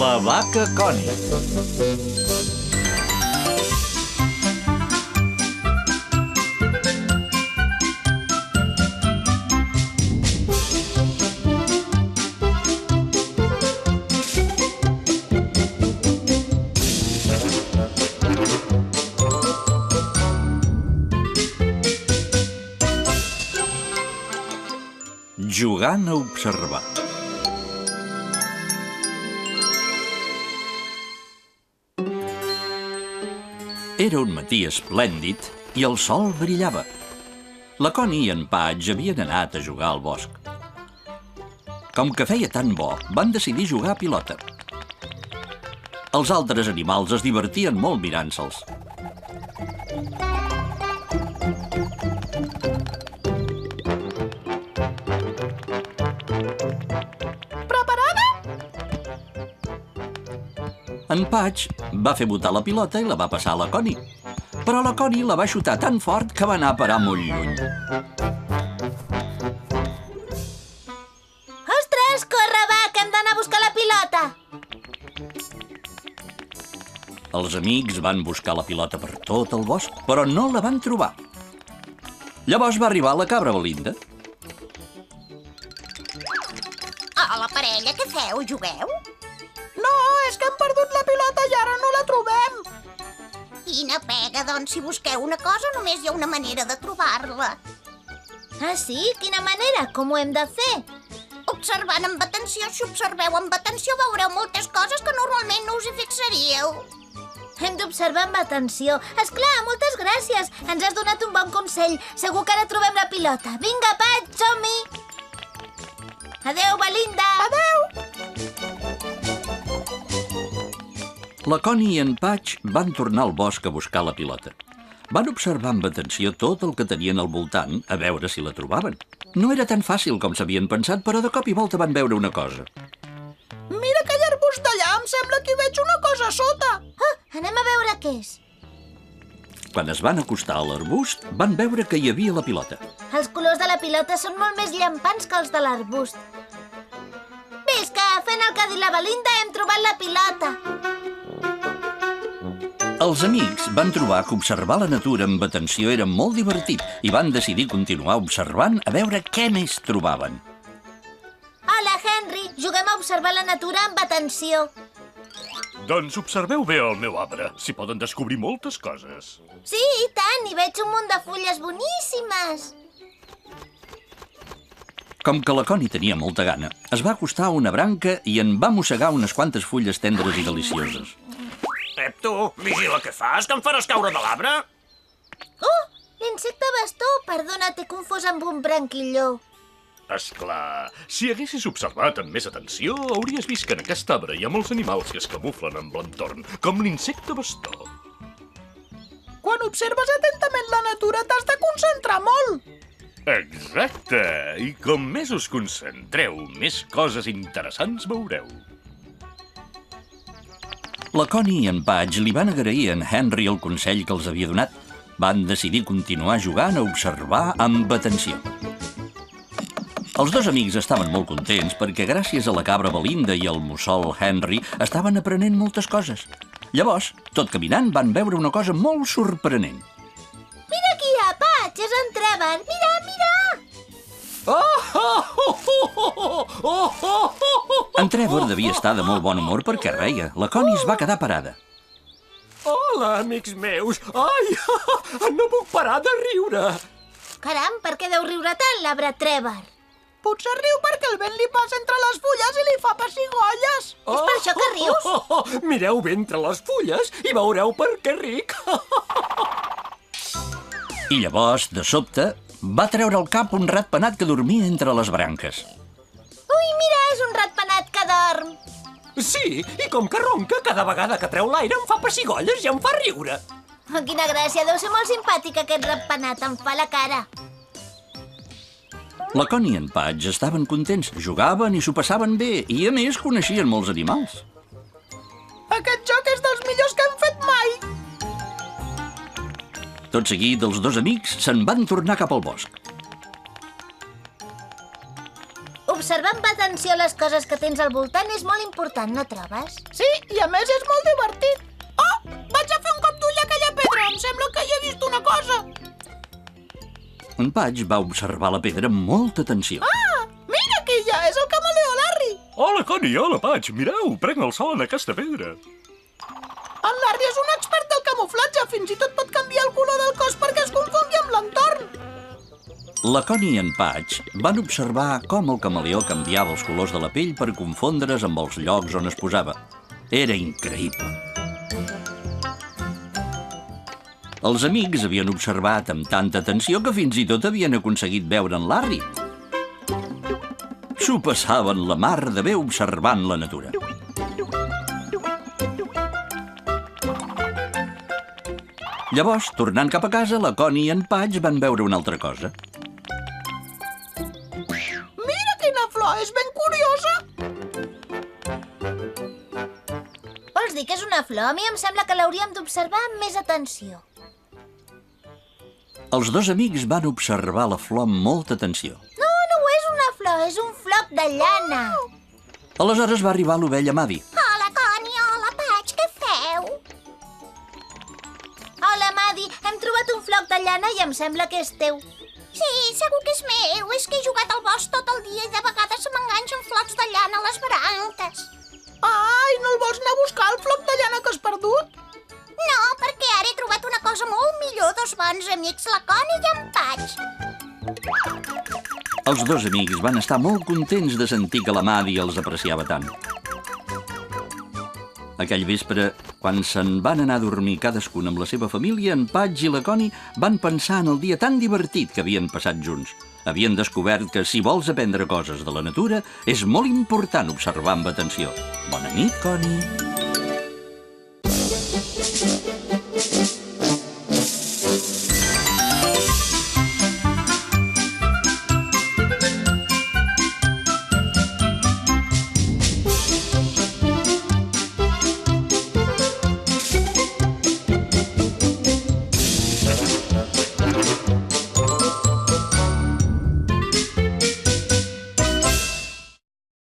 La vaca Connie. Jugant a observar. Era un matí esplèndid i el sol brillava. La Connie i en Patch havien anat a jugar al bosc. Com que feia tan bo, van decidir jugar a pilota. Els altres animals es divertien molt mirant-se'ls. En Patch va fer botar la pilota i la va passar a la Connie. Però la Connie la va xutar tan fort que va anar a parar molt lluny. Ostres, corre, va, que hem d'anar a buscar la pilota! Els amics van buscar la pilota per tot el bosc, però no la van trobar. Llavors va arribar la cabra Belinda. Hola, parella, què feu? Jugueu? No, és que hem perdut la pilota i ara no la trobem. Quina pega, doncs, si busqueu una cosa només hi ha una manera de trobar-la. Ah, sí? Quina manera? Com ho hem de fer? Observant amb atenció. Si observeu amb atenció veureu moltes coses que normalment no us hi fixaríeu. Hem d'observar amb atenció. Esclar, moltes gràcies. Ens has donat un bon consell. Segur que ara trobem la pilota. Vinga, Patch, som-hi! Adéu, Belinda! Adéu! La Connie i en Patch van tornar al bosc a buscar la pilota. Van observar amb atenció tot el que tenien al voltant, a veure si la trobaven. No era tan fàcil com s'havien pensat, però de cop i volta van veure una cosa. Mira aquell arbust d'allà, em sembla que hi veig una cosa a sota. Ah, anem a veure què és. Quan es van acostar a l'arbust, van veure que hi havia la pilota. Els colors de la pilota són molt més llampants que els de l'arbust. Visca, fent el que ha dit la Belinda, hem trobat la pilota. Els amics van trobar que observar la natura amb atenció era molt divertit i van decidir continuar observant a veure què més trobaven. Hola, Henry. Juguem a observar la natura amb atenció. Doncs observeu bé el meu arbre. S'hi poden descobrir moltes coses. Sí, i tant. Hi veig un munt de fulles boníssimes. Com que la Connie tenia molta gana, es va acostar a una branca i en va mossegar unes quantes fulles tendres i delicioses. Ep, tu, vigila què fas, que em faràs caure de l'arbre. Oh, l'insecte bastó. Perdona, t'he confós amb un branquilló. Esclar, si haguessis observat amb més atenció, hauries vist que en aquest arbre hi ha molts animals que es camuflen amb l'entorn, com l'insecte bastó. Quan observes atentament la natura t'has de concentrar molt. Exacte! I com més us concentreu, més coses interessants veureu. La Connie i en Patch li van agrair a en Henry el consell que els havia donat. Van decidir continuar jugant a observar amb atenció. Els dos amics estaven molt contents perquè gràcies a la cabra Belinda i al mussol Henry estaven aprenent moltes coses. Llavors, tot caminant, van veure una cosa molt sorprenent. Mira qui hi ha, Patch, és en Trevor. Mira, mira! En Trevor devia estar de molt bon humor perquè reia. La Connie es va quedar parada. Hola, amics meus. Ai, no puc parar de riure. Caram, per què deu riure tant l'arbre Trevor? Potser riu perquè el vent li passa entre les fulles i li fa pessigolles. És per això que rius? Mireu bé entre les fulles i veureu per què ric. I llavors, de sobte, va treure al cap un ratpenat que dormia entre les branques. Ui, mira, és un ratpenat que dorm. Sí, i com que ronca, cada vegada que treu l'aire em fa pessigolles i em fa riure. Oh, quina gràcia, deu ser molt simpàtic aquest ratpenat, em fa la cara. La Connie i en Patch estaven contents, jugaven i s'ho passaven bé i, a més, coneixien molts animals. Aquest joc és dels millors que hem fet mai. Tot seguit, els dos amics se'n van tornar cap al bosc. observar amb atenció les coses que tens al voltant és molt important, no trobes? Sí, i a més és molt divertit. Oh, vaig a fer un cop d'ull a aquella pedra. Em sembla que hi he vist una cosa. En Patch va observar la pedra amb molta atenció. Ah, mira aquella, és el camaleó Larry. Hola, Connie, hola, Patch. Mireu, prenc el sol en aquesta pedra. El Larry és un expert del camuflatge. Fins i tot pot canviar el color del cos perquè es confongui amb l'entorn. La Connie i en Patch van observar com el camaleó canviava els colors de la pell per confondre's amb els llocs on es posava. Era increïble. Els amics havien observat amb tanta atenció que fins i tot havien aconseguit veure en Larry. S'ho passaven la mar de bé observant la natura. Llavors, tornant cap a casa, la Connie i en Patch van veure una altra cosa. Mira quina flor, és ben curiosa. Vols dir que és una flor? A mi em sembla que l'hauríem d'observar amb més atenció. Els dos amics van observar la flor amb molta atenció. No, no és una flor, és un floc de llana. Aleshores va arribar l'ovella Maddie. Hola, Connie, hola, Patch, què feu? Hola, Maddie, hem trobat un floc de llana i em sembla que és teu. Sí, segur que és meu. És que he jugat al bosc tot el dia i de vegades se m'enganxen flocs de llana a les branques. Ai, no el vols anar a buscar, el floc de llana que has perdut? No, perquè ara he trobat una cosa molt millor, dos bons amics, la Connie i en Patch. Els dos amics van estar molt contents de sentir que la Maddie els apreciava tant. Aquell vespre, quan se'n van anar a dormir cadascun amb la seva família, en Patch i la Connie van pensar en el dia tan divertit que havien passat junts. Havien descobert que si vols aprendre coses de la natura, és molt important observar amb atenció. Bona nit, Connie.